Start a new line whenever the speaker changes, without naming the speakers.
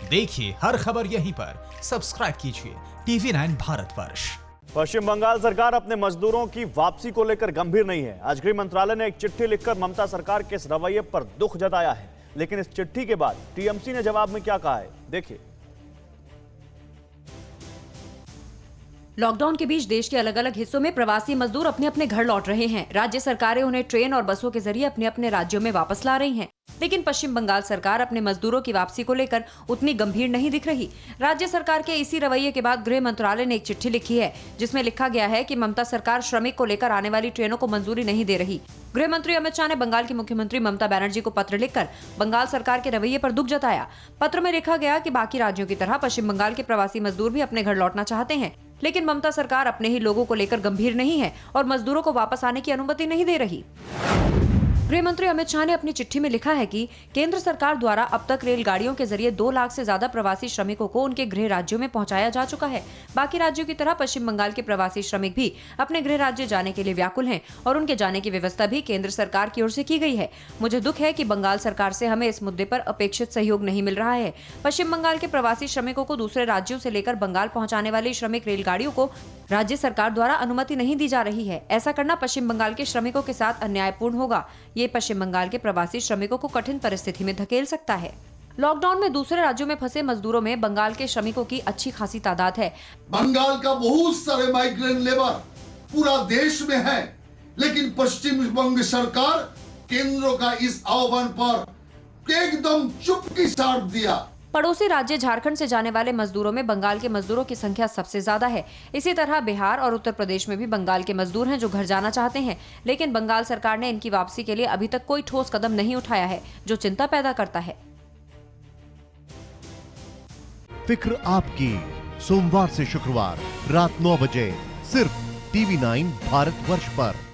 देखिए हर खबर यहीं पर, सब्सक्राइब कीजिए TV9 भारतवर्ष।
पश्चिम बंगाल सरकार अपने मजदूरों की वापसी को लेकर गंभीर नहीं है। आज गृह मंत्रालय ने एक चिट्ठी लिखकर ममता सरकार के इस रवैये पर दुख जताया है। लेकिन इस चिट्ठी के बाद टीएमसी ने जवाब में क्या कहा है, देखिए।
लॉकडाउन के बीच देश के अलग अलग हिस्सों में प्रवासी मजदूर अपने अपने घर लौट रहे हैं। राज्य सरकारें उन्हें ट्रेन और बसों के जरिए अपने अपने राज्यों में वापस ला रही हैं। लेकिन पश्चिम बंगाल सरकार अपने मजदूरों की वापसी को लेकर उतनी गंभीर नहीं दिख रही। राज्य सरकार के इसी रवैये के बाद गृह मंत्रालय ने एक चिट्ठी लिखी है, जिसमें लिखा गया है कि ममता सरकार श्रमिक को लेकर आने वाली ट्रेनों को मंजूरी नहीं दे रही। गृह मंत्री अमित शाह ने बंगाल की मुख्यमंत्री ममता बनर्जी को पत्र लिखकर बंगाल सरकार के रवैये पर दुख जताया। पत्र में लिखा गया कि बाकी राज्यों की तरह पश्चिम बंगाल के प्रवासी मजदूर भी अपने घर लौटना चाहते हैं, लेकिन ममता सरकार अपने ही लोगों को लेकर गंभीर नहीं है और मजदूरों को वापस आने की अनुमति नहीं दे रही। गृह मंत्री अमित शाह ने अपनी चिट्ठी में लिखा है कि केंद्र सरकार द्वारा अब तक रेलगाड़ियों के जरिए 2 लाख से ज्यादा प्रवासी श्रमिकों को उनके गृह राज्यों में पहुंचाया जा चुका है। बाकी राज्यों की तरह पश्चिम बंगाल के प्रवासी श्रमिक भी अपने गृह राज्य जाने के लिए व्याकुल हैं और उनके जाने की व्यवस्था भी केंद्र सरकार की ओर से की गई है। मुझे दुख है कि बंगाल सरकार से हमें इस मुद्दे पर अपेक्षित सहयोग नहीं मिल रहा है। पश्चिम बंगाल के प्रवासी श्रमिकों को दूसरे राज्यों से लेकर बंगाल पहुंचाने वाली श्रमिक रेलगाड़ियों को राज्य सरकार द्वारा अनुमति नहीं दी जा रही है। ऐसा करना पश्चिम बंगाल के श्रमिकों के साथ अन्यायपूर्ण होगा। ये पश्चिम बंगाल के प्रवासी श्रमिकों को कठिन परिस्थिति में धकेल सकता है। लॉकडाउन में दूसरे राज्यों में फंसे मजदूरों में बंगाल के श्रमिकों की अच्छी खासी तादाद है।
बंगाल का बहुत सारे माइग्रेंट लेबर पूरा देश में है, लेकिन पश्चिम बंग सरकार केंद्र का इस आह्वान पर एकदम चुप्पी साध दिया।
पड़ोसी राज्य झारखंड से जाने वाले मजदूरों में बंगाल के मजदूरों की संख्या सबसे ज्यादा है। इसी तरह बिहार और उत्तर प्रदेश में भी बंगाल के मजदूर हैं जो घर जाना चाहते हैं, लेकिन बंगाल सरकार ने इनकी वापसी के लिए अभी तक कोई ठोस कदम नहीं उठाया है, जो चिंता पैदा करता है।
फिक्र आपकी, सोमवार से शुक्रवार रात 9 बजे सिर्फ TV9 भारतवर्ष पर।